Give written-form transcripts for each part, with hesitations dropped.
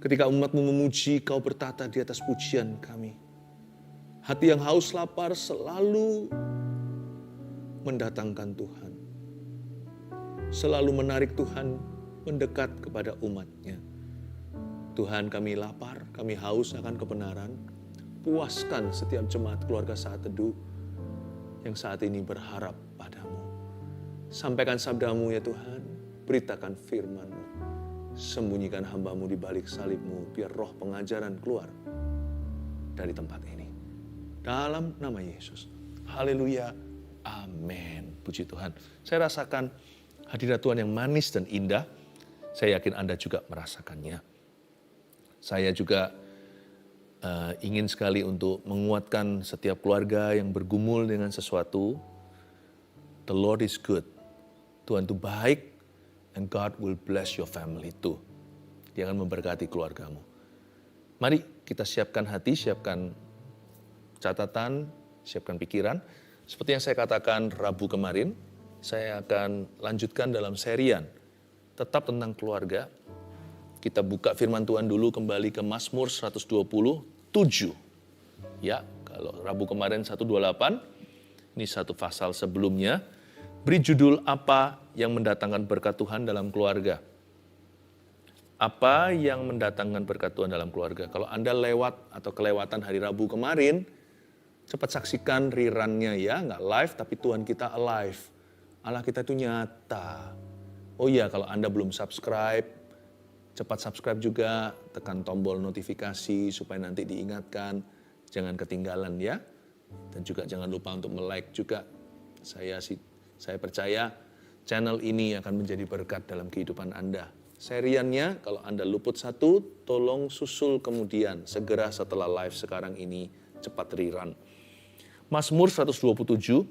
Ketika umat-Mu memuji, Kau bertata di atas pujian kami. Hati yang haus lapar selalu mendatangkan Tuhan. Selalu menarik Tuhan mendekat kepada umat-Nya. Tuhan, kami lapar, kami haus akan kebenaran. Puaskan setiap jemaat keluarga Saat Teduh yang saat ini berharap padamu. Sampaikan sabdamu ya Tuhan, beritakan firman-Mu. Sembunyikan hamba-Mu di balik salib-Mu, biar roh pengajaran keluar dari tempat ini. Dalam nama Yesus. Haleluya. Amin. Puji Tuhan. Saya rasakan hadirat Tuhan yang manis dan indah. Saya yakin Anda juga merasakannya. Saya juga ingin sekali untuk menguatkan setiap keluarga yang bergumul dengan sesuatu. The Lord is good. Tuhan itu baik. And God will bless your family too. Dia akan memberkati keluargamu. Mari kita siapkan hati, siapkan catatan, siapkan pikiran. Seperti yang saya katakan Rabu kemarin, saya akan lanjutkan dalam serian tetap tentang keluarga. Kita buka firman Tuhan dulu kembali ke Mazmur 127. Ya, kalau Rabu kemarin 128, ini satu pasal sebelumnya. Beri judul apa yang mendatangkan berkat Tuhan dalam keluarga. Apa yang mendatangkan berkat Tuhan dalam keluarga. Kalau Anda lewat atau kelewatan hari Rabu kemarin, cepat saksikan rerunnya ya, nggak live tapi Tuhan kita alive. Allah kita itu nyata. Oh iya, kalau Anda belum subscribe, cepat subscribe juga, tekan tombol notifikasi supaya nanti diingatkan, jangan ketinggalan ya. Dan juga jangan lupa untuk like juga. Saya percaya channel ini akan menjadi berkat dalam kehidupan Anda. Seriannya, kalau Anda luput satu, tolong susul kemudian. Segera setelah live sekarang ini, cepat rerun. Mazmur 127,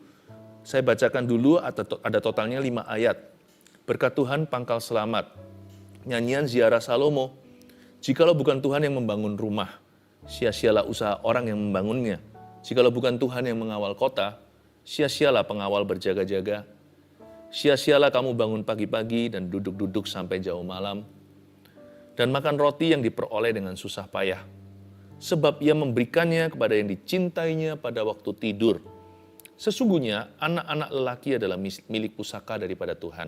saya bacakan dulu, ada totalnya 5 ayat. Berkat Tuhan pangkal selamat. Nyanyian ziarah Salomo. Jikalau bukan Tuhan yang membangun rumah, sia-sialah usaha orang yang membangunnya. Jikalau bukan Tuhan yang mengawal kota, sia-sialah pengawal berjaga-jaga. Sia-sialah kamu bangun pagi-pagi dan duduk-duduk sampai jauh malam. Dan makan roti yang diperoleh dengan susah payah. Sebab ia memberikannya kepada yang dicintainya pada waktu tidur. Sesungguhnya anak-anak lelaki adalah milik pusaka daripada Tuhan.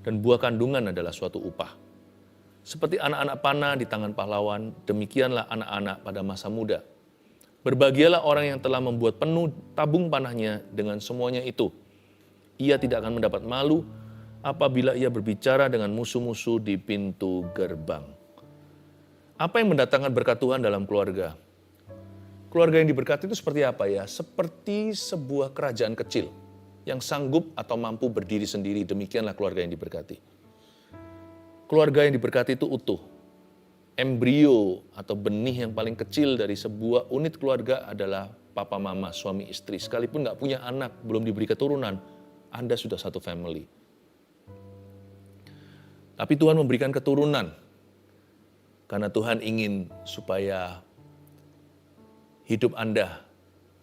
Dan buah kandungan adalah suatu upah. Seperti anak-anak panah di tangan pahlawan, demikianlah anak-anak pada masa muda. Berbahagialah orang yang telah membuat penuh tabung panahnya dengan semuanya itu. Ia tidak akan mendapat malu apabila ia berbicara dengan musuh-musuh di pintu gerbang. Apa yang mendatangkan berkat Tuhan dalam keluarga? Keluarga yang diberkati itu seperti apa ya? Seperti sebuah kerajaan kecil yang sanggup atau mampu berdiri sendiri. Demikianlah keluarga yang diberkati. Keluarga yang diberkati itu utuh. Embrio atau benih yang paling kecil dari sebuah unit keluarga adalah papa mama, suami istri. Sekalipun nggak punya anak, belum diberi keturunan, Anda sudah satu family. Tapi Tuhan memberikan keturunan. Karena Tuhan ingin supaya hidup Anda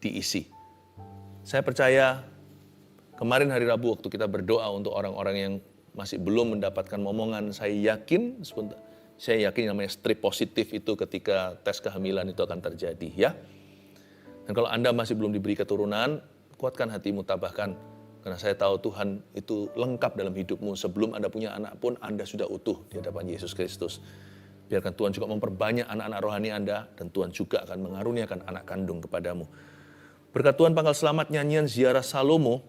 diisi. Saya percaya kemarin hari Rabu waktu kita berdoa untuk orang-orang yang masih belum mendapatkan momongan, saya yakin namanya strip positif itu ketika tes kehamilan itu akan terjadi ya. Dan kalau Anda masih belum diberi keturunan, kuatkan hatimu, tabahkan. Karena saya tahu Tuhan itu lengkap dalam hidupmu. Sebelum Anda punya anak pun Anda sudah utuh di hadapan Yesus Kristus. Biarkan Tuhan juga memperbanyak anak-anak rohani Anda dan Tuhan juga akan mengaruniakan anak kandung kepadamu. Berkat Tuhan pangkal selamat nyanyian ziarah Salomo.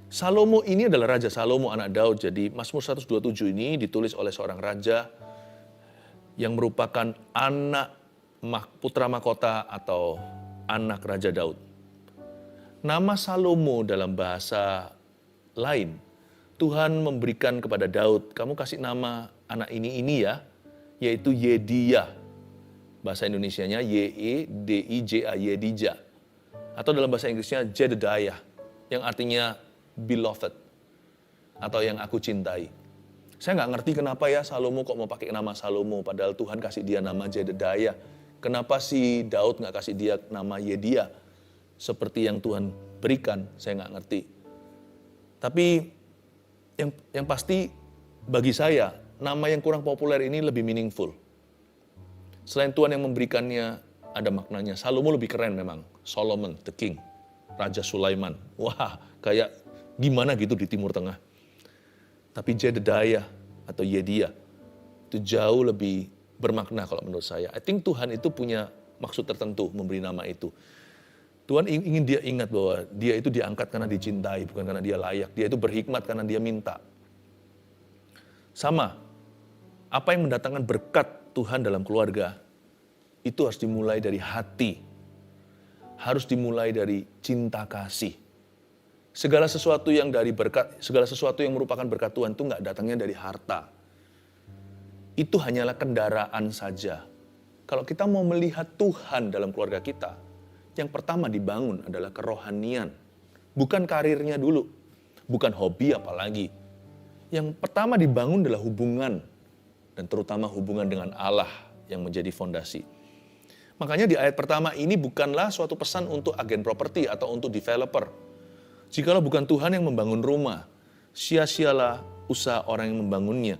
Salomo ini adalah Raja Salomo anak Daud. Jadi Mazmur 127 ini ditulis oleh seorang raja yang merupakan anak putra mahkota atau anak Raja Daud. Nama Salomo dalam bahasa lain, Tuhan memberikan kepada Daud, kamu kasih nama anak ini ya, yaitu Yediya. Bahasa Indonesianya Y-E-D-I-J-A, Yedija. Atau dalam bahasa Inggrisnya Jedediah, yang artinya beloved, atau yang aku cintai. Saya nggak ngerti kenapa ya Salomo kok mau pakai nama Salomo, padahal Tuhan kasih dia nama Jedediah. Kenapa si Daud nggak kasih dia nama Yediya? Seperti yang Tuhan berikan, saya nggak ngerti. Tapi yang pasti bagi saya, nama yang kurang populer ini lebih meaningful. Selain Tuhan yang memberikannya, ada maknanya. Salomo lebih keren memang. Solomon, the king. Raja Sulaiman. Wah, kayak gimana gitu di Timur Tengah. Tapi Jedediah atau Yedia itu jauh lebih bermakna kalau menurut saya. I think Tuhan itu punya maksud tertentu memberi nama itu. Tuhan ingin dia ingat bahwa dia itu diangkat karena dicintai, bukan karena dia layak. Dia itu berhikmat karena dia minta. Sama, apa yang mendatangkan berkat Tuhan dalam keluarga, itu harus dimulai dari hati. Harus dimulai dari cinta kasih. Segala sesuatu yang dari berkat, segala sesuatu yang merupakan berkat Tuhan itu nggak datangnya dari harta. Itu hanyalah kendaraan saja. Kalau kita mau melihat Tuhan dalam keluarga kita, yang pertama dibangun adalah kerohanian. Bukan karirnya dulu, bukan hobi apalagi. Yang pertama dibangun adalah hubungan, dan terutama hubungan dengan Allah yang menjadi fondasi. Makanya di ayat pertama ini bukanlah suatu pesan untuk agen properti atau untuk developer. Jikalau bukan Tuhan yang membangun rumah, sia-sialah usaha orang yang membangunnya.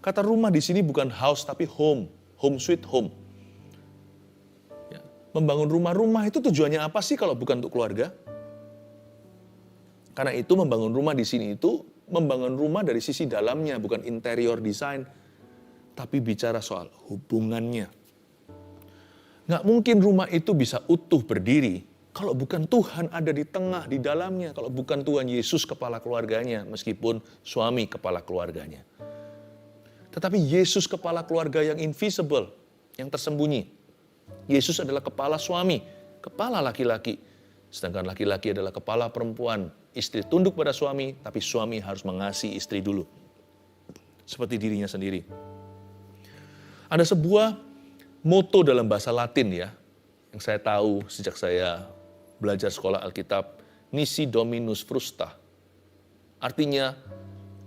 Kata rumah di sini bukan house tapi home, home sweet home. Ya, membangun rumah itu tujuannya apa sih kalau bukan untuk keluarga? Karena itu membangun rumah di sini itu membangun rumah dari sisi dalamnya, bukan interior design, tapi bicara soal hubungannya. Nggak mungkin rumah itu bisa utuh berdiri kalau bukan Tuhan ada di tengah, di dalamnya. Kalau bukan Tuhan Yesus kepala keluarganya, meskipun suami kepala keluarganya. Tetapi Yesus kepala keluarga yang invisible, yang tersembunyi. Yesus adalah kepala suami, kepala laki-laki. Sedangkan laki-laki adalah kepala perempuan. Istri tunduk pada suami, tapi suami harus mengasihi istri dulu. Seperti dirinya sendiri. Ada sebuah moto dalam bahasa Latin ya, yang saya tahu sejak saya belajar sekolah Alkitab, nisi dominus frusta. Artinya,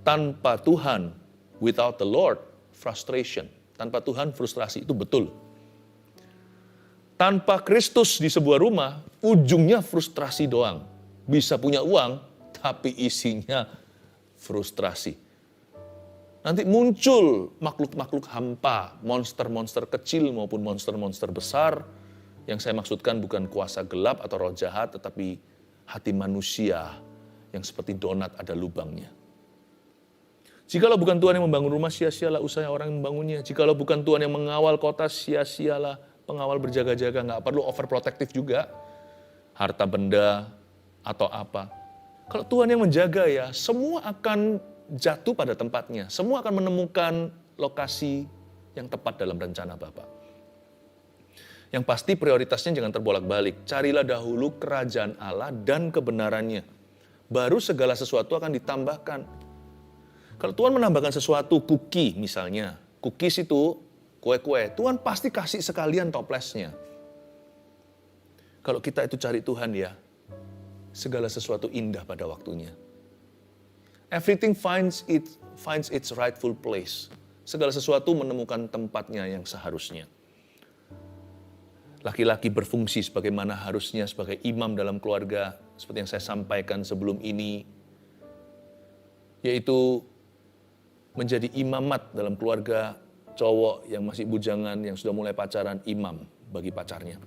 tanpa Tuhan, without the Lord, frustration. Tanpa Tuhan, frustrasi, itu betul. Tanpa Kristus di sebuah rumah, ujungnya frustrasi doang. Bisa punya uang, tapi isinya frustrasi. Nanti muncul makhluk-makhluk hampa, monster-monster kecil maupun monster-monster besar. Yang saya maksudkan bukan kuasa gelap atau roh jahat, tetapi hati manusia yang seperti donat ada lubangnya. Jikalau bukan Tuhan yang membangun rumah, sia-sialah usaha orang yang membangunnya. Jikalau bukan Tuhan yang mengawal kota, sia-sialah pengawal berjaga-jaga. Nggak perlu overprotective juga, harta benda atau apa. Kalau Tuhan yang menjaga ya, semua akan jatuh pada tempatnya. Semua akan menemukan lokasi yang tepat dalam rencana Bapa. Yang pasti prioritasnya jangan terbolak-balik. Carilah dahulu kerajaan Allah dan kebenarannya. Baru segala sesuatu akan ditambahkan. Kalau Tuhan menambahkan sesuatu, cookie misalnya. Cookies itu kue-kue. Tuhan pasti kasih sekalian toplesnya. Kalau kita itu cari Tuhan ya, segala sesuatu indah pada waktunya. Everything finds its rightful place. Segala sesuatu menemukan tempatnya yang seharusnya. Laki-laki berfungsi sebagaimana harusnya sebagai imam dalam keluarga, seperti yang saya sampaikan sebelum ini, yaitu menjadi imamat dalam keluarga cowok yang masih bujangan, yang sudah mulai pacaran, imam bagi pacarnya.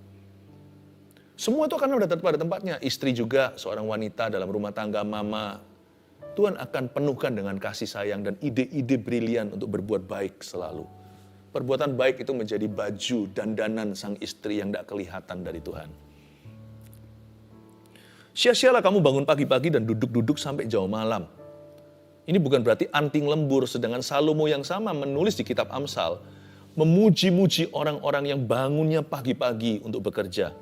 Semua itu akan ada pada tempatnya. Istri juga seorang wanita dalam rumah tangga mama. Tuhan akan penuhkan dengan kasih sayang dan ide-ide brilian untuk berbuat baik selalu. Perbuatan baik itu menjadi baju dandanan sang istri yang tidak kelihatan dari Tuhan. Sia-sialah kamu bangun pagi-pagi dan duduk-duduk sampai jauh malam. Ini bukan berarti anting lembur, sedangkan Salomo yang sama menulis di kitab Amsal, memuji-muji orang-orang yang bangunnya pagi-pagi untuk bekerja.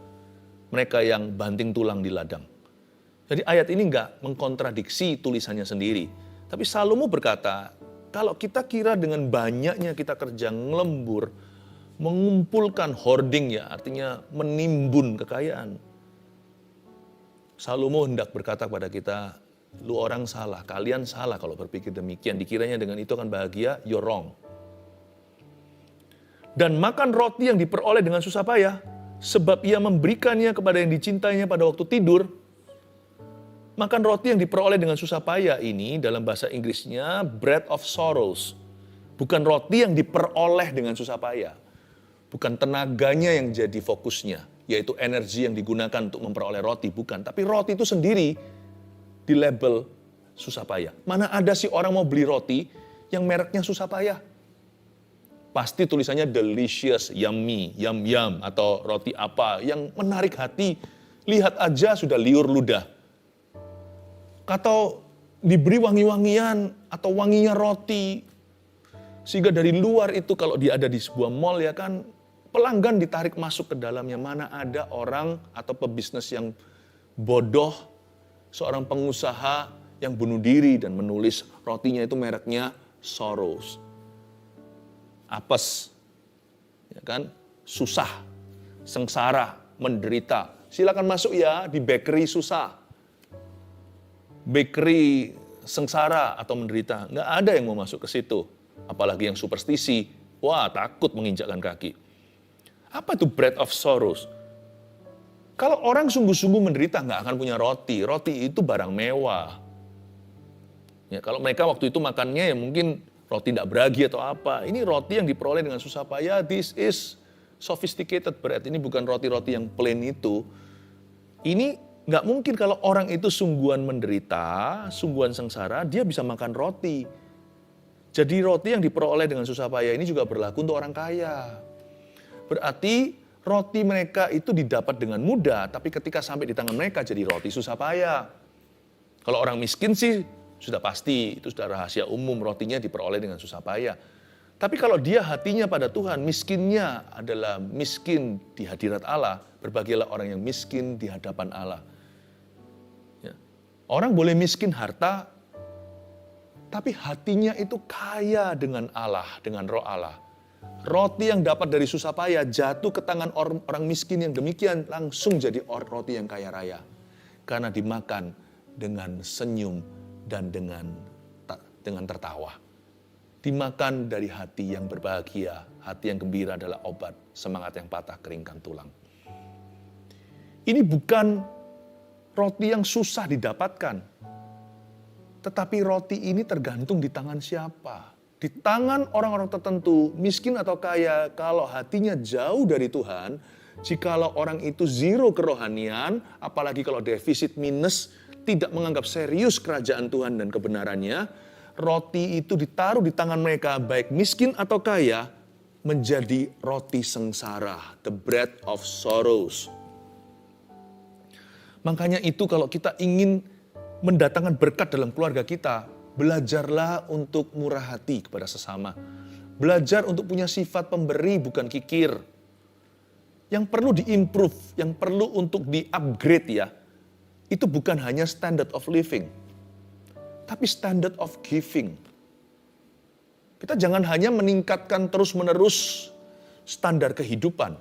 Mereka yang banting tulang di ladang. Jadi ayat ini enggak mengkontradiksi tulisannya sendiri. Tapi Salomo berkata, kalau kita kira dengan banyaknya kita kerja ngelembur, mengumpulkan hoarding ya, artinya menimbun kekayaan. Salomo hendak berkata kepada kita, lu orang salah, kalian salah kalau berpikir demikian. Dikiranya dengan itu akan bahagia, you're wrong. Dan makan roti yang diperoleh dengan susah payah, sebab ia memberikannya kepada yang dicintainya pada waktu tidur. Makan roti yang diperoleh dengan susah payah ini dalam bahasa Inggrisnya bread of sorrows. Bukan roti yang diperoleh dengan susah payah. Bukan tenaganya yang jadi fokusnya, yaitu energi yang digunakan untuk memperoleh roti, bukan. Tapi roti itu sendiri di label susah payah. Mana ada sih orang mau beli roti yang mereknya susah payah? Pasti tulisannya delicious, yummy, yum-yum, atau roti apa yang menarik hati. Lihat aja sudah liur ludah. Atau diberi wangi-wangian atau wanginya roti. Sehingga dari luar itu kalau dia ada di sebuah mall ya kan, pelanggan ditarik masuk ke dalamnya. Mana ada orang atau pebisnis yang bodoh, seorang pengusaha yang bunuh diri dan menulis rotinya itu mereknya sorrows. Apes, ya kan, susah, sengsara, menderita. Silakan masuk ya di bakery susah. Bakery sengsara atau menderita. Nggak ada yang mau masuk ke situ. Apalagi yang superstisi. Wah, takut menginjakkan kaki. Apa itu bread of sorrows? Kalau orang sungguh-sungguh menderita nggak akan punya roti. Roti itu barang mewah. Ya, kalau mereka waktu itu makannya ya mungkin roti tidak beragi atau apa. Ini roti yang diperoleh dengan susah payah. This is sophisticated bread. Ini bukan roti-roti yang plain itu. Ini nggak mungkin kalau orang itu sungguhan menderita, sungguhan sengsara, dia bisa makan roti. Jadi roti yang diperoleh dengan susah payah ini juga berlaku untuk orang kaya. Berarti roti mereka itu didapat dengan mudah, tapi ketika sampai di tangan mereka jadi roti susah payah. Kalau orang miskin sih sudah pasti, itu sudah rahasia umum, rotinya diperoleh dengan susah payah. Tapi kalau dia hatinya pada Tuhan, miskinnya adalah miskin di hadirat Allah, berbahagialah orang yang miskin di hadapan Allah. Ya. Orang boleh miskin harta, tapi hatinya itu kaya dengan Allah, dengan roh Allah. Roti yang dapat dari susah payah jatuh ke tangan orang miskin yang demikian langsung jadi roti yang kaya raya. Karena dimakan dengan senyum dan dengan tertawa. Dimakan dari hati yang berbahagia, hati yang gembira adalah obat, semangat yang patah keringkan tulang. Ini bukan roti yang susah didapatkan, tetapi roti ini tergantung di tangan siapa. Di tangan orang-orang tertentu, miskin atau kaya, kalau hatinya jauh dari Tuhan, jikalau orang itu zero kerohanian, apalagi kalau defisit minus, tidak menganggap serius kerajaan Tuhan dan kebenarannya, roti itu ditaruh di tangan mereka, baik miskin atau kaya, menjadi roti sengsara, the bread of sorrows. Makanya itu kalau kita ingin mendatangkan berkat dalam keluarga kita, belajarlah untuk murah hati kepada sesama. Belajar untuk punya sifat pemberi bukan kikir. Yang perlu diimprove, yang perlu untuk di-upgrade ya, itu bukan hanya standard of living, tapi standard of giving. Kita jangan hanya meningkatkan terus-menerus standar kehidupan.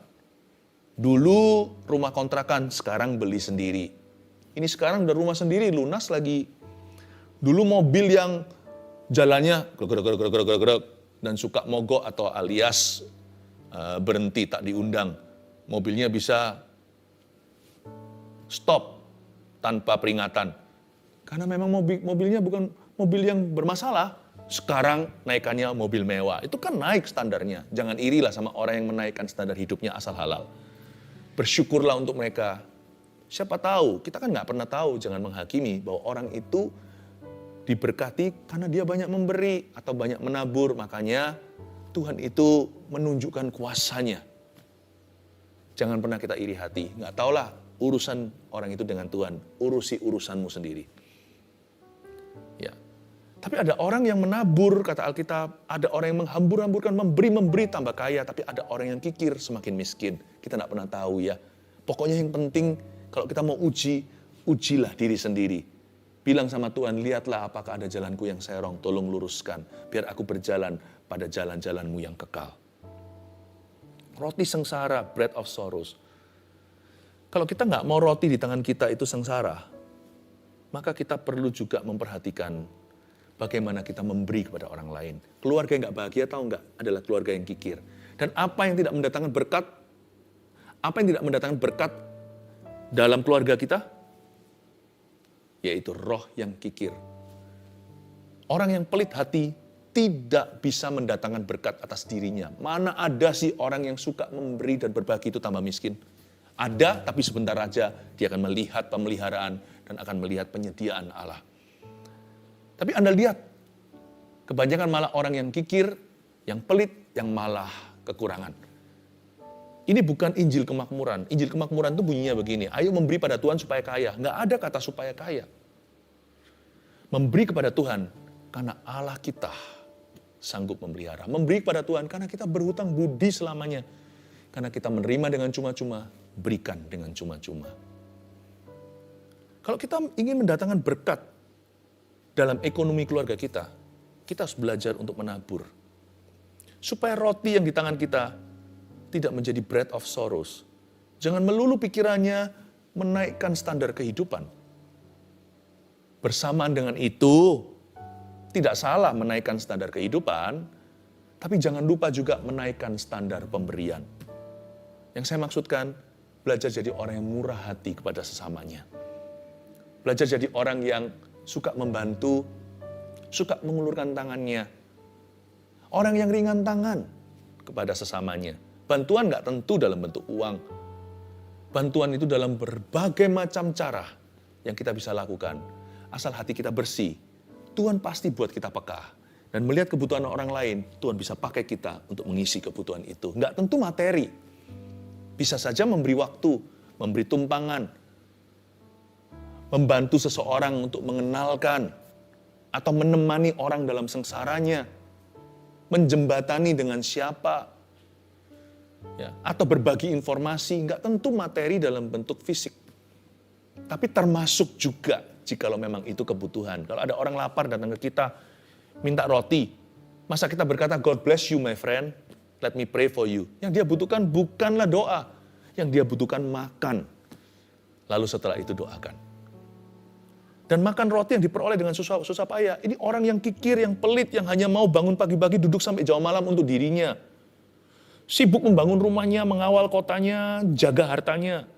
Dulu rumah kontrakan, sekarang beli sendiri. Ini sekarang udah rumah sendiri, lunas lagi. Dulu mobil yang jalannya grek dan suka mogok atau alias berhenti tak diundang. Mobilnya bisa stop tanpa peringatan. Karena memang mobilnya bukan mobil yang bermasalah. Sekarang naikannya mobil mewah. Itu kan naik standarnya. Jangan irilah sama orang yang menaikkan standar hidupnya asal halal. Bersyukurlah untuk mereka. Siapa tahu, kita kan nggak pernah tahu, jangan menghakimi bahwa orang itu diberkati karena dia banyak memberi atau banyak menabur. Makanya Tuhan itu menunjukkan kuasanya. Jangan pernah kita iri hati. Nggak tahulah urusan orang itu dengan Tuhan. Urusi urusanmu sendiri. Ya. Tapi ada orang yang menabur, kata Alkitab. Ada orang yang menghambur-hamburkan, memberi tambah kaya. Tapi ada orang yang kikir, semakin miskin. Kita nggak pernah tahu ya. Pokoknya yang penting kalau kita mau uji, ujilah diri sendiri. Bilang sama Tuhan, lihatlah apakah ada jalanku yang serong, tolong luruskan. Biar aku berjalan pada jalan-jalanmu yang kekal. Roti sengsara, bread of sorrows. Kalau kita nggak mau roti di tangan kita itu sengsara, maka kita perlu juga memperhatikan bagaimana kita memberi kepada orang lain. Keluarga yang nggak bahagia tahu nggak adalah keluarga yang kikir. Dan apa yang tidak mendatangkan berkat, dalam keluarga kita, yaitu roh yang kikir. Orang yang pelit hati tidak bisa mendatangkan berkat atas dirinya. Mana ada sih orang yang suka memberi dan berbagi itu tambah miskin? Ada, tapi sebentar aja dia akan melihat pemeliharaan dan akan melihat penyediaan Allah. Tapi Anda lihat, kebanyakan malah orang yang kikir, yang pelit, yang malah kekurangan. Ini bukan Injil kemakmuran. Injil kemakmuran itu bunyinya begini, ayo memberi pada Tuhan supaya kaya. Nggak ada kata supaya kaya. Memberi kepada Tuhan karena Allah kita sanggup memelihara. Memberi kepada Tuhan karena kita berhutang budi selamanya. Karena kita menerima dengan cuma-cuma, berikan dengan cuma-cuma. Kalau kita ingin mendatangkan berkat dalam ekonomi keluarga kita harus belajar untuk menabur. Supaya roti yang di tangan kita tidak menjadi bread of sorrows. Jangan melulu pikirannya menaikkan standar kehidupan. Bersamaan dengan itu, tidak salah menaikkan standar kehidupan, tapi jangan lupa juga menaikkan standar pemberian. Yang saya maksudkan, belajar jadi orang yang murah hati kepada sesamanya. Belajar jadi orang yang suka membantu, suka mengulurkan tangannya. Orang yang ringan tangan kepada sesamanya. Bantuan nggak tentu dalam bentuk uang. Bantuan itu dalam berbagai macam cara yang kita bisa lakukan. Asal hati kita bersih, Tuhan pasti buat kita peka. Dan melihat kebutuhan orang lain, Tuhan bisa pakai kita untuk mengisi kebutuhan itu. Nggak tentu materi. Bisa saja memberi waktu, memberi tumpangan, membantu seseorang untuk mengenalkan, atau menemani orang dalam sengsaranya, menjembatani dengan siapa, ya, atau berbagi informasi, nggak tentu materi dalam bentuk fisik. Tapi termasuk juga jikalau memang itu kebutuhan. Kalau ada orang lapar datang ke kita, minta roti, masa kita berkata, God bless you my friend, let me pray for you. Yang dia butuhkan bukanlah doa, yang dia butuhkan makan. Lalu setelah itu doakan. Dan makan roti yang diperoleh dengan susah payah. Ini orang yang kikir, yang pelit, yang hanya mau bangun pagi-pagi duduk sampai jauh malam untuk dirinya. Sibuk membangun rumahnya, mengawal kotanya, jaga hartanya.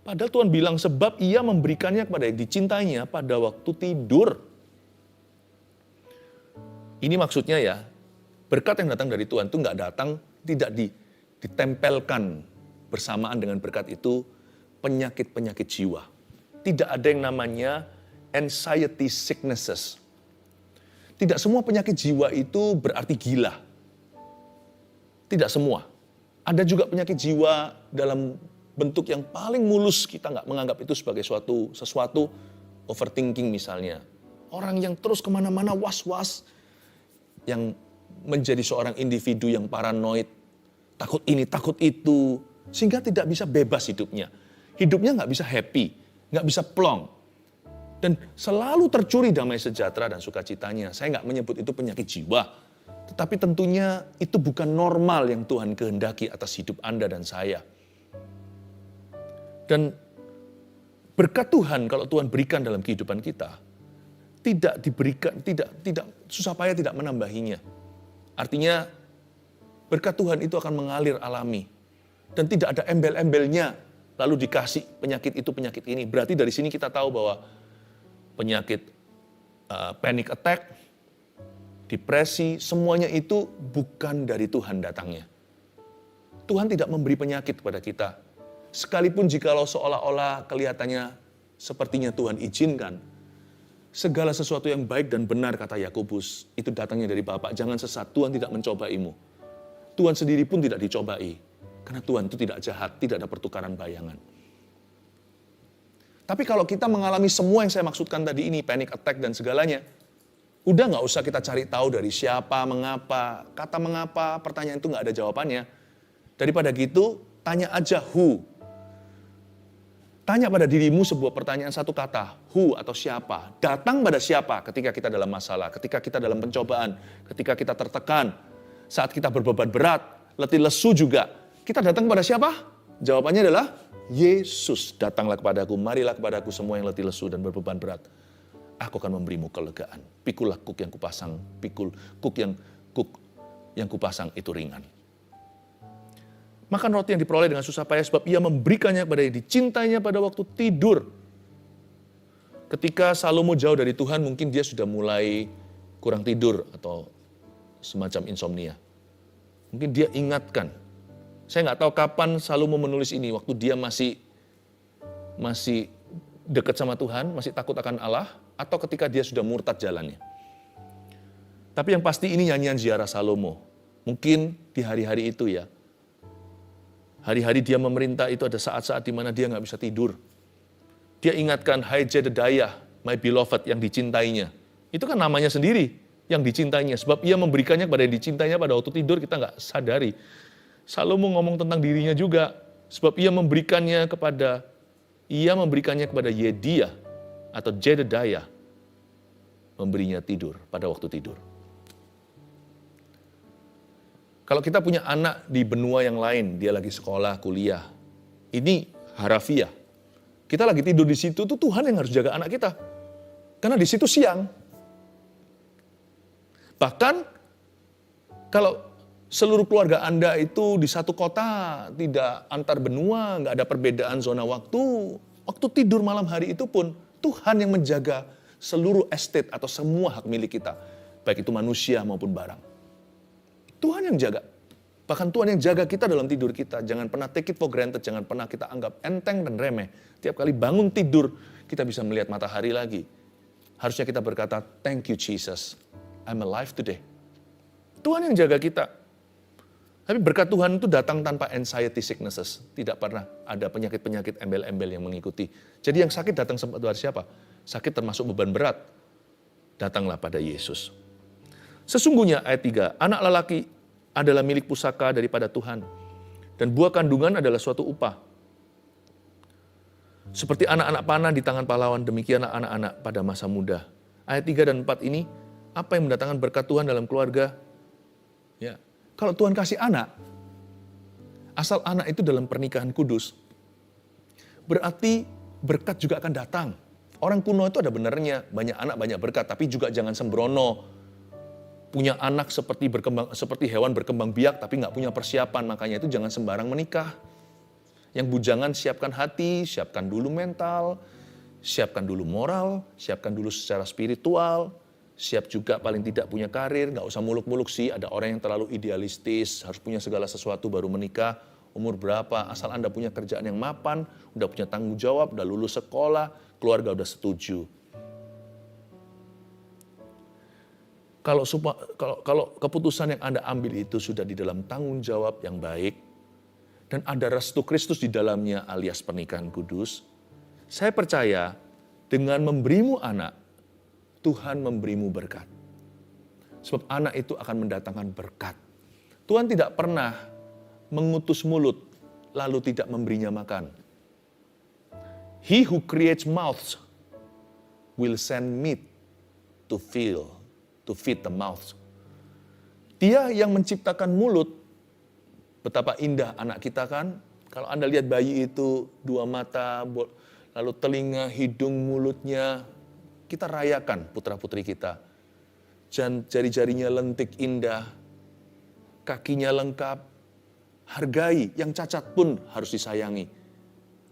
Padahal Tuhan bilang sebab ia memberikannya kepada yang dicintainya pada waktu tidur. Ini maksudnya ya, berkat yang datang dari Tuhan itu nggak datang, tidak ditempelkan bersamaan dengan berkat itu penyakit-penyakit jiwa. Tidak ada yang namanya anxiety sicknesses. Tidak semua penyakit jiwa itu berarti gila. Tidak semua. Ada juga penyakit jiwa dalam bentuk yang paling mulus, kita nggak menganggap itu sebagai sesuatu overthinking misalnya. Orang yang terus kemana-mana was-was, yang menjadi seorang individu yang paranoid, takut ini, takut itu, sehingga tidak bisa bebas hidupnya. Hidupnya nggak bisa happy, nggak bisa plong. Dan selalu tercuri damai sejahtera dan sukacitanya. Saya nggak menyebut itu penyakit jiwa, tetapi tentunya itu bukan normal yang Tuhan kehendaki atas hidup Anda dan saya. Dan berkat Tuhan kalau Tuhan berikan dalam kehidupan kita, tidak diberikan, tidak susah payah tidak menambahinya. Artinya berkat Tuhan itu akan mengalir alami dan tidak ada embel-embelnya lalu dikasih penyakit itu penyakit ini. Berarti dari sini kita tahu bahwa penyakit panic attack, depresi, semuanya itu bukan dari Tuhan datangnya. Tuhan tidak memberi penyakit kepada kita. Sekalipun jikalau seolah-olah kelihatannya sepertinya Tuhan izinkan, segala sesuatu yang baik dan benar, kata Yakobus, itu datangnya dari Bapa. Jangan sesat, Tuhan tidak mencobaimu. Tuhan sendiri pun tidak dicobai. Karena Tuhan itu tidak jahat, tidak ada pertukaran bayangan. Tapi kalau kita mengalami semua yang saya maksudkan tadi ini, panic attack dan segalanya, udah nggak usah kita cari tahu dari siapa, mengapa. Kata mengapa, pertanyaan itu nggak ada jawabannya. Daripada gitu, tanya aja who. Tanya pada dirimu sebuah pertanyaan satu kata, who atau siapa. Datang pada siapa ketika kita dalam masalah, ketika kita dalam pencobaan, ketika kita tertekan, saat kita berbeban berat, letih lesu juga. Kita datang pada siapa? Jawabannya adalah Yesus. Datanglah kepadaku, marilah kepadaku semua yang letih lesu dan berbeban berat. Aku akan memberimu kelegaan. Pikulah kuk yang kupasang, kuk yang kupasang itu ringan. Makan roti yang diperoleh dengan susah payah sebab ia memberikannya kepada yang dicintainya pada waktu tidur. Ketika Salomo jauh dari Tuhan, mungkin dia sudah mulai kurang tidur atau semacam insomnia. Mungkin dia ingatkan. Saya nggak tahu kapan Salomo menulis ini, waktu dia masih dekat sama Tuhan, masih takut akan Allah, atau ketika dia sudah murtad jalannya. Tapi yang pasti ini nyanyian ziarah Salomo. Mungkin di hari-hari itu ya. Hari-hari dia memerintah itu ada saat-saat di mana dia nggak bisa tidur. Dia ingatkan, hai Jedediah, my beloved, yang dicintainya. Itu kan namanya sendiri, yang dicintainya. Sebab ia memberikannya kepada yang dicintainya pada waktu tidur, kita nggak sadari. Salomo ngomong tentang dirinya juga, sebab ia memberikannya kepada Yediah atau Jedediah, memberinya tidur pada waktu tidur. Kalau kita punya anak di benua yang lain, dia lagi sekolah, kuliah, ini harafiah. Kita lagi tidur di situ, tuh Tuhan yang harus jaga anak kita. Karena di situ siang. Bahkan kalau seluruh keluarga Anda itu di satu kota, tidak antar benua, nggak ada perbedaan zona waktu. Waktu tidur malam hari itu pun Tuhan yang menjaga seluruh estate atau semua hak milik kita. Baik itu manusia maupun barang. Tuhan yang jaga. Bahkan Tuhan yang jaga kita dalam tidur kita. Jangan pernah take it for granted, jangan pernah kita anggap enteng dan remeh. Tiap kali bangun tidur, kita bisa melihat matahari lagi. Harusnya kita berkata, thank you Jesus, I'm alive today. Tuhan yang jaga kita. Tapi berkat Tuhan itu datang tanpa anxiety sicknesses. Tidak pernah ada penyakit-penyakit embel-embel yang mengikuti. Jadi yang sakit datang pada siapa? Sakit termasuk beban berat. Datanglah pada Yesus. Sesungguhnya ayat 3, anak lelaki adalah milik pusaka daripada Tuhan. Dan buah kandungan adalah suatu upah. Seperti anak-anak panah di tangan pahlawan, demikianlah anak-anak pada masa muda. Ayat 3 dan 4 ini, apa yang mendatangkan berkat Tuhan dalam keluarga? Ya. Kalau Tuhan kasih anak, asal anak itu dalam pernikahan kudus, berarti berkat juga akan datang. Orang kuno itu ada benernya, banyak anak banyak berkat, tapi juga jangan sembrono. Punya anak seperti hewan berkembang biak, tapi nggak punya persiapan, makanya itu jangan sembarang menikah. Yang bujangan siapkan hati, siapkan dulu mental, siapkan dulu moral, siapkan dulu secara spiritual, siap juga paling tidak punya karir, nggak usah muluk-muluk sih, ada orang yang terlalu idealistis, harus punya segala sesuatu baru menikah, umur berapa, asal Anda punya kerjaan yang mapan, udah punya tanggung jawab, udah lulus sekolah, keluarga udah setuju. Kalau keputusan yang Anda ambil itu sudah di dalam tanggung jawab yang baik, dan ada restu Kristus di dalamnya alias pernikahan kudus, saya percaya dengan memberimu anak, Tuhan memberimu berkat. Sebab anak itu akan mendatangkan berkat. Tuhan tidak pernah mengutus mulut lalu tidak memberinya makan. He who creates mouths will send meat to feed the mouths. Dia yang menciptakan mulut, betapa indah anak kita kan. Kalau Anda lihat bayi itu, 2 mata, lalu telinga, hidung, mulutnya, kita rayakan putra-putri kita. Jari-jarinya lentik indah, kakinya lengkap, hargai, yang cacat pun harus disayangi.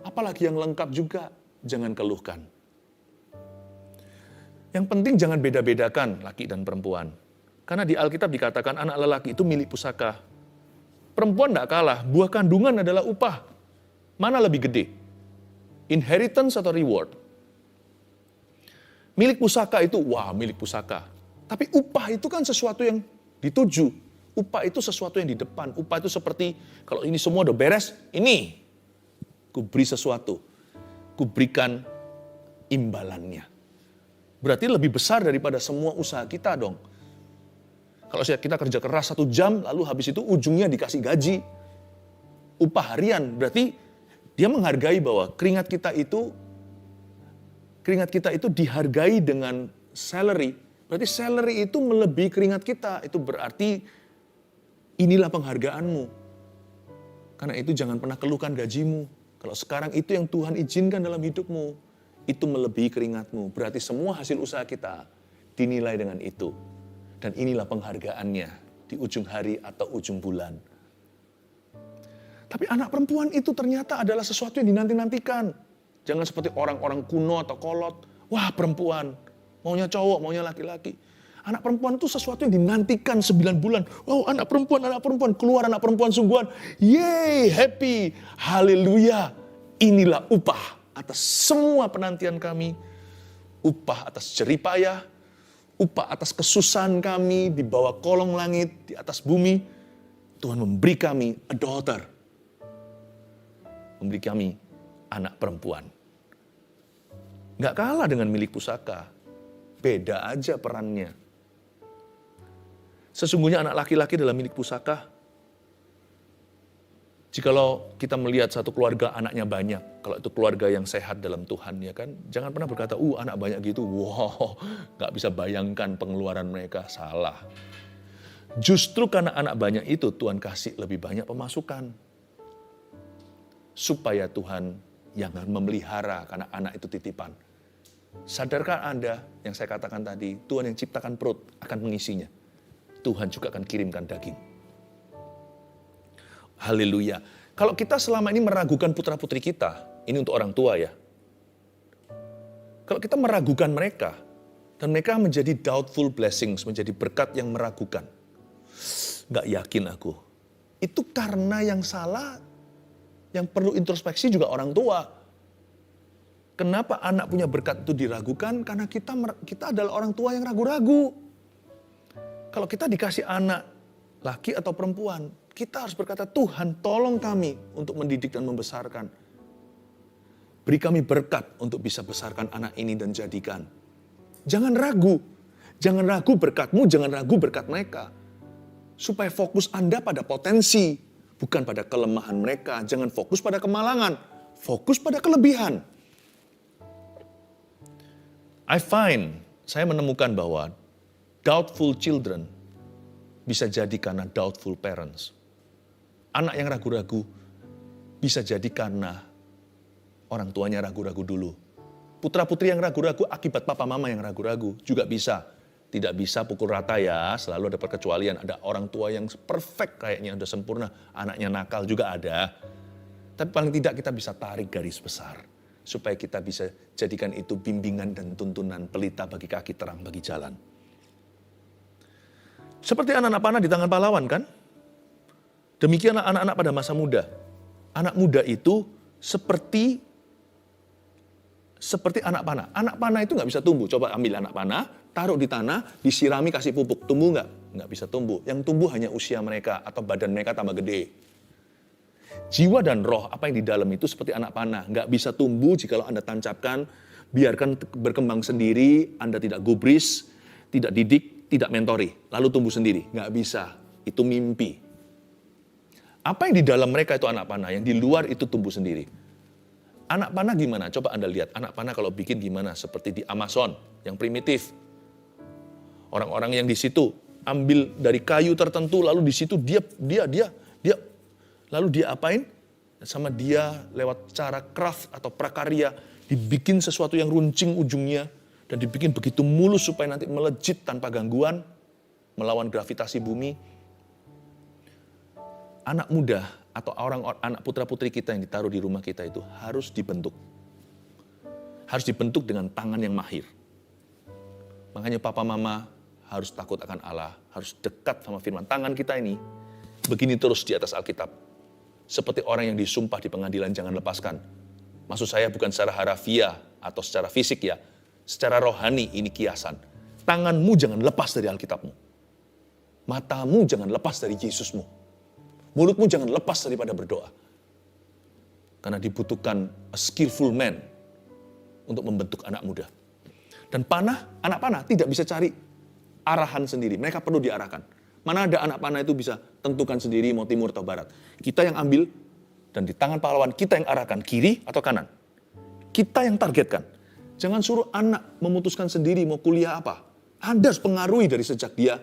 Apalagi yang lengkap juga, jangan keluhkan. Yang penting jangan beda-bedakan laki dan perempuan. Karena di Alkitab dikatakan anak lelaki itu milik pusaka. Perempuan tidak kalah, buah kandungan adalah upah. Mana lebih gede? Inheritance atau reward? Milik pusaka itu, wah milik pusaka. Tapi upah itu kan sesuatu yang dituju. Upah itu sesuatu yang di depan. Upah itu seperti, kalau ini semua udah beres, ini. Ku beri sesuatu. Ku berikan imbalannya. Berarti lebih besar daripada semua usaha kita dong. Kalau kita kerja keras 1 jam, lalu habis itu ujungnya dikasih gaji. Upah harian, berarti dia menghargai bahwa keringat kita itu dihargai dengan salary. Berarti salary itu melebihi keringat kita. Itu berarti inilah penghargaanmu. Karena itu jangan pernah keluhkan gajimu. Kalau sekarang itu yang Tuhan izinkan dalam hidupmu, itu melebihi keringatmu. Berarti semua hasil usaha kita dinilai dengan itu. Dan inilah penghargaannya di ujung hari atau ujung bulan. Tapi anak perempuan itu ternyata adalah sesuatu yang dinanti-nantikan. Jangan seperti orang-orang kuno atau kolot. Wah perempuan, maunya cowok, maunya laki-laki. Anak perempuan itu sesuatu yang dinantikan 9 bulan. Wow, anak perempuan, keluar anak perempuan sungguhan. Yeay, happy, haleluya. Inilah upah atas semua penantian kami. Upah atas jeripayah, upah atas kesusahan kami di bawah kolong langit, di atas bumi. Tuhan memberi kami a daughter. Memberi kami anak perempuan. Nggak kalah dengan milik pusaka. Beda aja perannya. Sesungguhnya anak laki-laki adalah milik pusaka. Jikalau kita melihat satu keluarga anaknya banyak, kalau itu keluarga yang sehat dalam Tuhan, ya kan, jangan pernah berkata, anak banyak gitu, wow, nggak bisa bayangkan pengeluaran mereka, salah. Justru karena anak banyak itu, Tuhan kasih lebih banyak pemasukan. Supaya Tuhan yang memelihara, karena anak itu titipan. Sadarkah Anda yang saya katakan tadi, Tuhan yang ciptakan perut akan mengisinya. Tuhan juga akan kirimkan daging. Haleluya. Kalau kita selama ini meragukan putra-putri kita, ini untuk orang tua ya. Kalau kita meragukan mereka, dan mereka menjadi doubtful blessings, menjadi berkat yang meragukan. Gak yakin aku. Itu karena yang salah, yang perlu introspeksi juga orang tua. Kenapa anak punya berkat itu diragukan? Karena kita adalah orang tua yang ragu-ragu. Kalau kita dikasih anak laki atau perempuan, kita harus berkata, Tuhan tolong kami untuk mendidik dan membesarkan. Beri kami berkat untuk bisa besarkan anak ini dan jadikan. Jangan ragu berkatmu, jangan ragu berkat mereka. Supaya fokus Anda pada potensi, bukan pada kelemahan mereka. Jangan fokus pada kemalangan, fokus pada kelebihan. Saya menemukan bahwa doubtful children bisa jadi karena doubtful parents. Anak yang ragu-ragu bisa jadi karena orang tuanya ragu-ragu dulu. Putra-putri yang ragu-ragu akibat papa mama yang ragu-ragu juga bisa. Tidak bisa pukul rata ya, selalu ada perkecualian. Ada orang tua yang perfect kayaknya, udah sempurna. Anaknya nakal juga ada. Tapi paling tidak kita bisa tarik garis besar. Supaya kita bisa jadikan itu bimbingan dan tuntunan pelita bagi kaki, terang bagi jalan. Seperti anak-anak panah di tangan pahlawan kan? Demikianlah anak-anak pada masa muda. Anak muda itu seperti anak panah. Anak panah itu nggak bisa tumbuh. Coba ambil anak panah, taruh di tanah, disirami kasih pupuk. Tumbuh nggak? Nggak bisa tumbuh. Yang tumbuh hanya usia mereka atau badan mereka tambah gede. Jiwa dan roh apa yang di dalam itu seperti anak panah. Nggak bisa tumbuh jikalau Anda tancapkan, biarkan berkembang sendiri, Anda tidak gubris, tidak didik, tidak mentori, lalu tumbuh sendiri. Nggak bisa, itu mimpi. Apa yang di dalam mereka itu anak panah, yang di luar itu tumbuh sendiri. Anak panah gimana? Coba Anda lihat, anak panah kalau bikin gimana? Seperti di Amazon, yang primitif. Orang-orang yang di situ ambil dari kayu tertentu, lalu di situ dia lalu dia apain? Sama dia lewat cara craft atau prakarya, dibikin sesuatu yang runcing ujungnya, dan dibikin begitu mulus supaya nanti melejit tanpa gangguan, melawan gravitasi bumi. Anak muda atau anak putra-putri kita yang ditaruh di rumah kita itu harus dibentuk. Harus dibentuk dengan tangan yang mahir. Makanya papa mama harus takut akan Allah, harus dekat sama firman. Tangan kita ini begini terus di atas Alkitab. Seperti orang yang disumpah di pengadilan, jangan lepaskan. Maksud saya bukan secara harafiah atau secara fisik ya. Secara rohani ini kiasan. Tanganmu jangan lepas dari Alkitabmu. Matamu jangan lepas dari Yesusmu. Mulutmu jangan lepas daripada berdoa. Karena dibutuhkan a skillful man untuk membentuk anak muda. Dan anak panah tidak bisa cari arahan sendiri. Mereka perlu diarahkan. Mana ada anak panah itu bisa tentukan sendiri mau timur atau barat. Kita yang ambil dan di tangan pahlawan kita yang arahkan kiri atau kanan. Kita yang targetkan. Jangan suruh anak memutuskan sendiri mau kuliah apa. Anda harus pengaruhi dari sejak dia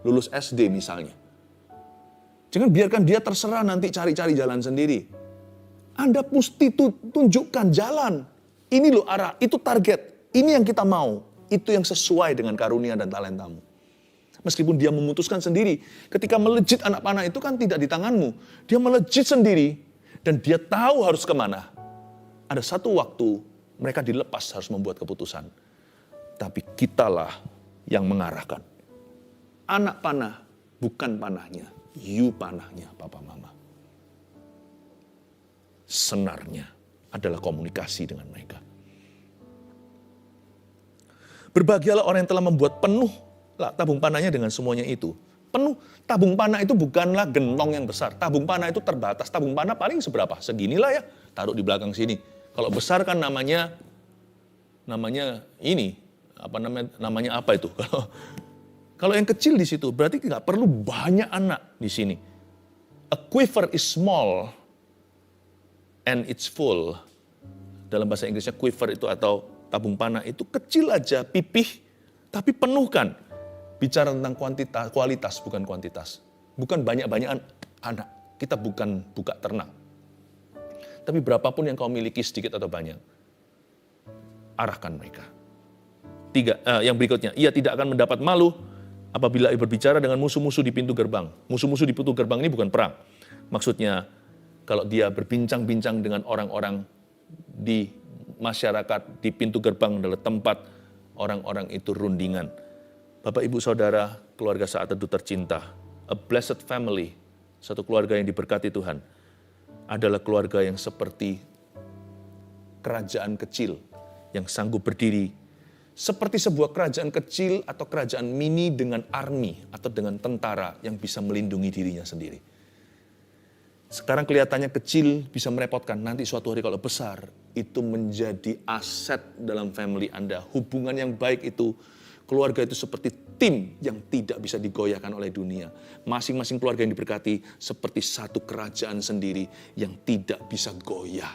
lulus SD misalnya. Jangan biarkan dia terserah nanti cari-cari jalan sendiri. Anda mesti tunjukkan jalan. Ini loh arah, itu target. Ini yang kita mau. Itu yang sesuai dengan karunia dan talentamu. Meskipun dia memutuskan sendiri. Ketika melejit anak panah itu kan tidak di tanganmu. Dia melejit sendiri. Dan dia tahu harus kemana. Ada satu waktu mereka dilepas harus membuat keputusan. Tapi kitalah yang mengarahkan. Anak panah bukan panahnya, you panahnya papa mama. Senarnya adalah komunikasi dengan mereka. Berbahagialah orang yang telah membuat penuh tabung panahnya dengan semuanya itu. Penuh, tabung panah itu bukanlah gentong yang besar. Tabung panah itu terbatas. Tabung panah paling seberapa? Seginilah ya, taruh di belakang sini. Kalau besar kan namanya ini, namanya apa itu? Kalau yang kecil di situ berarti tidak perlu banyak anak di sini. A quiver is small and it's full. Dalam bahasa Inggrisnya quiver itu atau tabung panah itu kecil aja, pipih, tapi penuhkan. Bicara tentang kualitas bukan kuantitas. Bukan banyak-banyakan anak. Kita bukan buka ternak. Tapi berapapun yang kau miliki sedikit atau banyak, arahkan mereka. Yang berikutnya, ia tidak akan mendapat malu apabila ia berbicara dengan musuh-musuh di pintu gerbang. Musuh-musuh di pintu gerbang ini bukan perang. Maksudnya, kalau dia berbincang-bincang dengan orang-orang di masyarakat, di pintu gerbang adalah tempat orang-orang itu rundingan. Bapak, Ibu, Saudara, keluarga Saat Teduh tercinta, a blessed family, satu keluarga yang diberkati Tuhan, adalah keluarga yang seperti kerajaan kecil yang sanggup berdiri seperti sebuah kerajaan kecil atau kerajaan mini dengan army atau dengan tentara yang bisa melindungi dirinya sendiri. Sekarang kelihatannya kecil, bisa merepotkan. Nanti suatu hari kalau besar, itu menjadi aset dalam family Anda. Hubungan yang baik itu, keluarga itu seperti tim yang tidak bisa digoyahkan oleh dunia. Masing-masing keluarga yang diberkati seperti satu kerajaan sendiri yang tidak bisa goyah.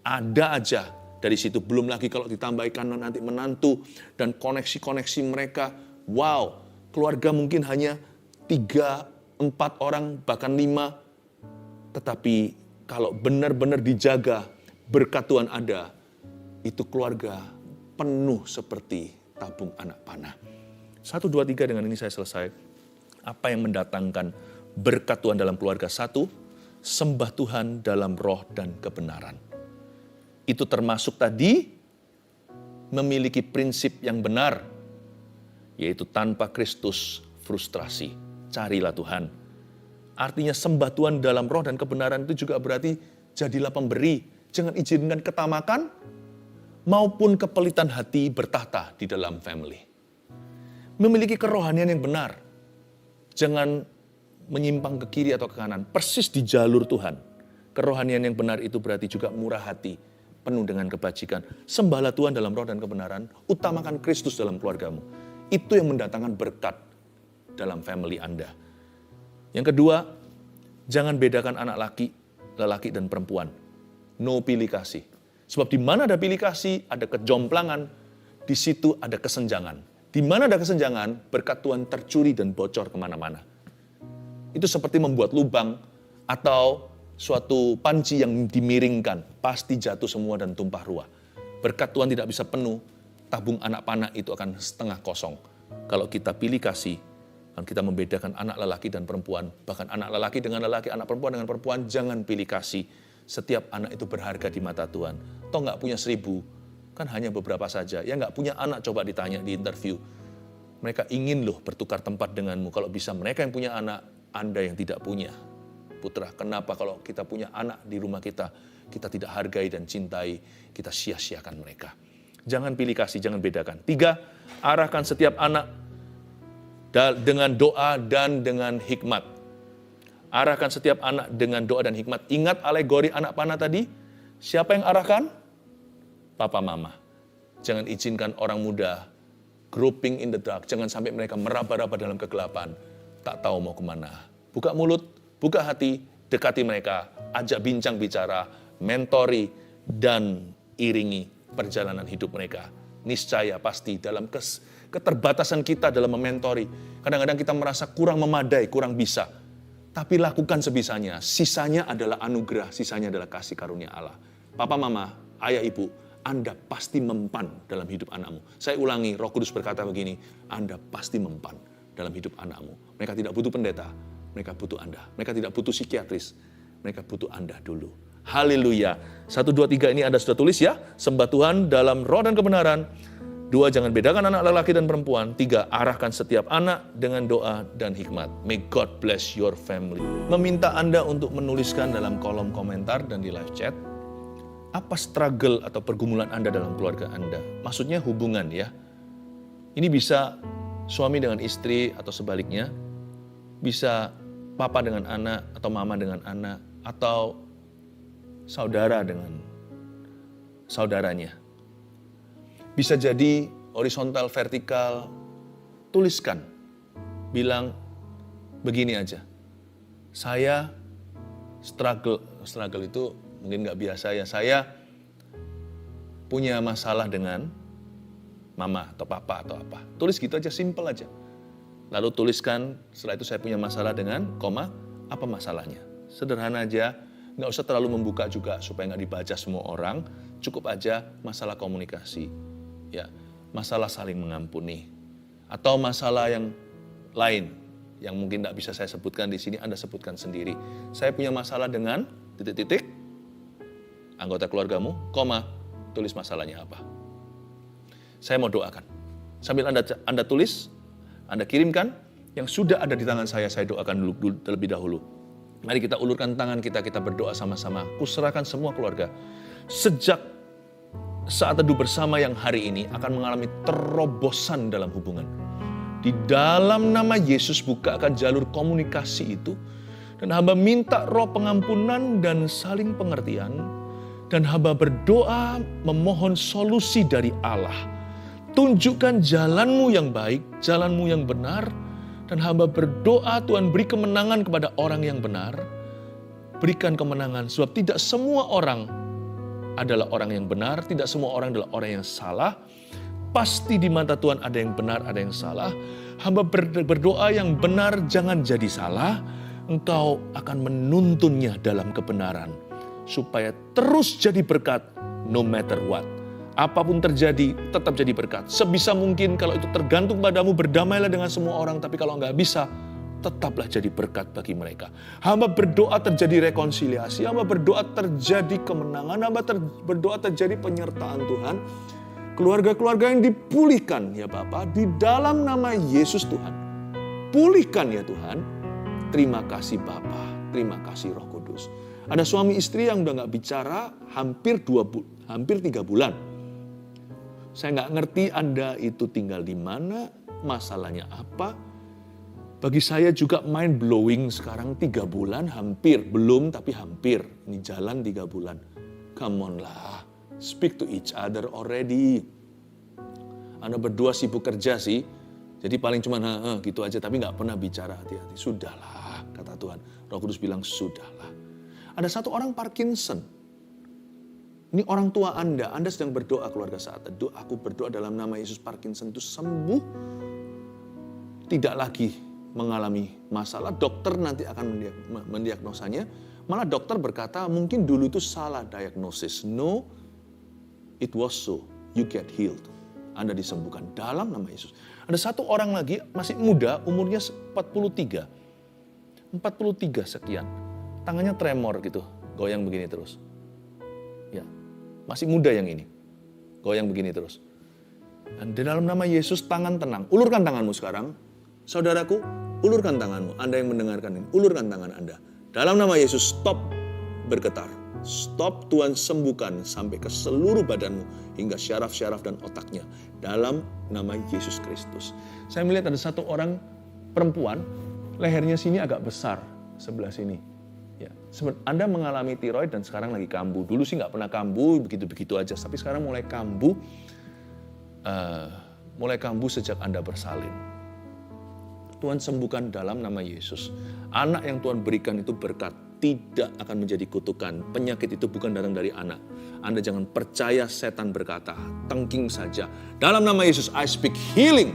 Ada aja dari situ. Belum lagi kalau ditambahkan nanti menantu dan koneksi-koneksi mereka. Wow, keluarga mungkin hanya 3, 4 orang, bahkan 5. Tetapi kalau benar-benar dijaga, berkat Tuhan ada, itu keluarga penuh seperti tabung anak panah. 1, 2, 3 dengan ini saya selesai. Apa yang mendatangkan berkat Tuhan dalam keluarga? 1, sembah Tuhan dalam roh dan kebenaran. Itu termasuk tadi memiliki prinsip yang benar, yaitu tanpa Kristus frustrasi. Carilah Tuhan. Artinya sembah Tuhan dalam roh dan kebenaran itu juga berarti jadilah pemberi. Jangan izinkan ketamakan maupun kepelitan hati bertahta di dalam family. Memiliki kerohanian yang benar. Jangan menyimpang ke kiri atau ke kanan. Persis di jalur Tuhan. Kerohanian yang benar itu berarti juga murah hati. Penuh dengan kebajikan. Sembahlah Tuhan dalam roh dan kebenaran. Utamakan Kristus dalam keluargamu. Itu yang mendatangkan berkat dalam family Anda. Yang kedua, jangan bedakan anak lelaki dan perempuan. No pilih kasih. Sebab di mana ada pilih kasih, ada kejomplangan, di situ ada kesenjangan. Di mana ada kesenjangan, berkat Tuhan tercuri dan bocor kemana-mana. Itu seperti membuat lubang atau suatu panci yang dimiringkan, pasti jatuh semua dan tumpah ruah. Berkat Tuhan tidak bisa penuh, tabung anak panah itu akan setengah kosong. Kalau kita pilih kasih, dan kita membedakan anak lelaki dan perempuan, bahkan anak lelaki dengan lelaki, anak perempuan dengan perempuan, jangan pilih kasih. Setiap anak itu berharga di mata Tuhan. Toh nggak punya 1000, kan hanya beberapa saja. Ya nggak punya anak, coba ditanya di interview. Mereka ingin loh bertukar tempat denganmu. Kalau bisa mereka yang punya anak, Anda yang tidak punya. Putra, kenapa kalau kita punya anak di rumah kita tidak hargai dan cintai, kita sia-siakan mereka. Jangan pilih kasih, jangan bedakan. 3, arahkan setiap anak dengan doa dan dengan hikmat. Arahkan setiap anak dengan doa dan hikmat. Ingat alegori anak panah tadi? Siapa yang arahkan? Papa mama. Jangan izinkan orang muda groping in the dark. Jangan sampai mereka meraba-raba dalam kegelapan. Tak tahu mau kemana. Buka mulut, buka hati, dekati mereka. Ajak bincang bicara, mentori, dan iringi perjalanan hidup mereka. Niscaya pasti dalam keterbatasan kita dalam mementori. Kadang-kadang kita merasa kurang memadai, kurang bisa. Tapi lakukan sebisanya. Sisanya adalah anugerah, sisanya adalah kasih karunia Allah. Papa, mama, ayah, ibu, Anda pasti mempan dalam hidup anakmu. Saya ulangi, Roh Kudus berkata begini, Anda pasti mempan dalam hidup anakmu. Mereka tidak butuh pendeta, mereka butuh Anda. Mereka tidak butuh psikiatris, mereka butuh Anda dulu. Haleluya. 1, 2, 3 ini Anda sudah tulis ya. Sembah Tuhan dalam roh dan kebenaran. 2, jangan bedakan anak lelaki dan perempuan. 3, arahkan setiap anak dengan doa dan hikmat. May God bless your family. Meminta Anda untuk menuliskan dalam kolom komentar dan di live chat, apa struggle atau pergumulan Anda dalam keluarga Anda. Maksudnya hubungan ya. Ini bisa suami dengan istri atau sebaliknya. Bisa papa dengan anak atau mama dengan anak. Atau saudara dengan saudaranya. Bisa jadi horizontal, vertikal, tuliskan. Bilang begini aja, saya struggle itu mungkin nggak biasa ya, saya punya masalah dengan mama atau papa atau apa. Tulis gitu aja, simple aja. Lalu tuliskan, setelah itu saya punya masalah dengan, apa masalahnya. Sederhana aja, nggak usah terlalu membuka juga supaya nggak dibaca semua orang, cukup aja masalah komunikasi. Ya, masalah saling mengampuni atau masalah yang lain yang mungkin tidak bisa saya sebutkan di sini, Anda sebutkan sendiri. Saya punya masalah dengan titik-titik anggota keluargamu, tulis masalahnya apa. Saya mau doakan. Sambil Anda tulis, Anda kirimkan yang sudah ada di tangan saya doakan dulu terlebih dahulu. Mari kita ulurkan tangan kita berdoa sama-sama. Kuserahkan semua keluarga. Sejak saat teduh bersama yang hari ini akan mengalami terobosan dalam hubungan. Di dalam nama Yesus bukakan jalur komunikasi itu. Dan hamba minta roh pengampunan dan saling pengertian. Dan hamba berdoa memohon solusi dari Allah. Tunjukkan jalanmu yang baik, jalanmu yang benar. Dan hamba berdoa Tuhan beri kemenangan kepada orang yang benar. Berikan kemenangan sebab tidak semua orang adalah orang yang benar, tidak semua orang adalah orang yang salah. Pasti di mata Tuhan ada yang benar, ada yang salah. Hamba berdoa yang benar jangan jadi salah. Engkau akan menuntunnya dalam kebenaran. Supaya terus jadi berkat no matter what. Apapun terjadi, tetap jadi berkat. Sebisa mungkin kalau itu tergantung padamu, berdamailah dengan semua orang. Tapi kalau nggak bisa, tetaplah jadi berkat bagi mereka. Hamba berdoa terjadi rekonsiliasi, hamba berdoa terjadi kemenangan, hamba berdoa terjadi penyertaan Tuhan. Keluarga-keluarga yang dipulihkan ya Bapak, di dalam nama Yesus Tuhan. Pulihkan ya Tuhan. Terima kasih Bapa, terima kasih Roh Kudus. Ada suami istri yang udah nggak bicara hampir 3 bulan. Saya nggak ngerti Anda itu tinggal di mana, masalahnya apa. Bagi saya juga mind blowing sekarang 3 bulan, hampir, belum tapi hampir. Ini jalan 3 bulan. Come on lah, speak to each other already. Anda berdua sibuk kerja sih, jadi paling cuma gitu aja, tapi nggak pernah bicara hati-hati. Sudahlah, kata Tuhan. Roh Kudus bilang sudahlah. Ada satu orang Parkinson. Ini orang tua Anda sedang berdoa keluarga saat teduh. Aku berdoa dalam nama Yesus Parkinson itu sembuh. Tidak lagi mengalami masalah. Dokter nanti akan mendiagnosanya. Malah dokter berkata mungkin dulu itu salah diagnosis. No, it was so. You get healed. Anda disembuhkan dalam nama Yesus. Ada satu orang lagi masih muda, umurnya 43 sekian. Tangannya tremor gitu, goyang begini terus. Ya, masih muda yang ini. Goyang begini terus. Dan di dalam nama Yesus tangan tenang. Ulurkan tanganmu sekarang. Saudaraku, ulurkan tanganmu. Anda yang mendengarkan ini, ulurkan tangan Anda. Dalam nama Yesus, stop bergetar. Stop, Tuhan sembuhkan sampai ke seluruh badanmu. Hingga syaraf-syaraf dan otaknya. Dalam nama Yesus Kristus. Saya melihat ada satu orang perempuan, lehernya sini agak besar, sebelah sini. Ya, Anda mengalami tiroid dan sekarang lagi kambuh. Dulu sih nggak pernah kambuh, begitu-begitu aja. Tapi sekarang mulai kambuh. Mulai kambuh sejak Anda bersalin. Tuhan sembuhkan dalam nama Yesus. Anak yang Tuhan berikan itu berkat. Tidak akan menjadi kutukan. Penyakit itu bukan datang dari anak. Anda jangan percaya setan berkata. Tengking saja. Dalam nama Yesus, I speak healing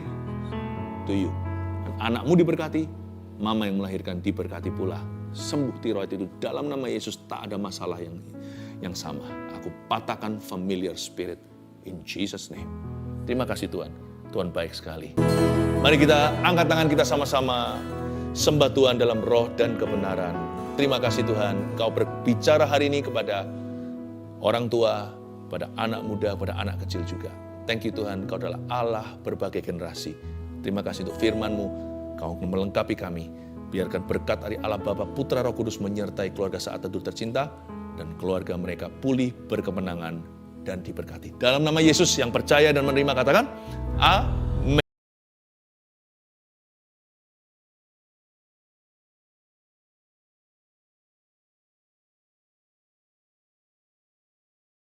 to you. Dan anakmu diberkati. Mama yang melahirkan diberkati pula. Sembuh tiroid itu dalam nama Yesus, tak ada masalah yang sama. Aku patahkan familiar spirit in Jesus name. Terima kasih Tuhan. Tuhan baik sekali. Mari kita angkat tangan kita sama-sama sembah Tuhan dalam roh dan kebenaran. Terima kasih Tuhan, Kau berbicara hari ini kepada orang tua, pada anak muda, pada anak kecil juga. Thank you Tuhan, Kau adalah Allah berbagai generasi. Terima kasih untuk firman-Mu, Kau melengkapi kami. Biarkan berkat dari Allah Bapa, Putra, Roh Kudus menyertai keluarga Saat Teduh Tercinta, dan keluarga mereka pulih, berkemenangan, dan diberkati. Dalam nama Yesus yang percaya dan menerima, katakan, Amin.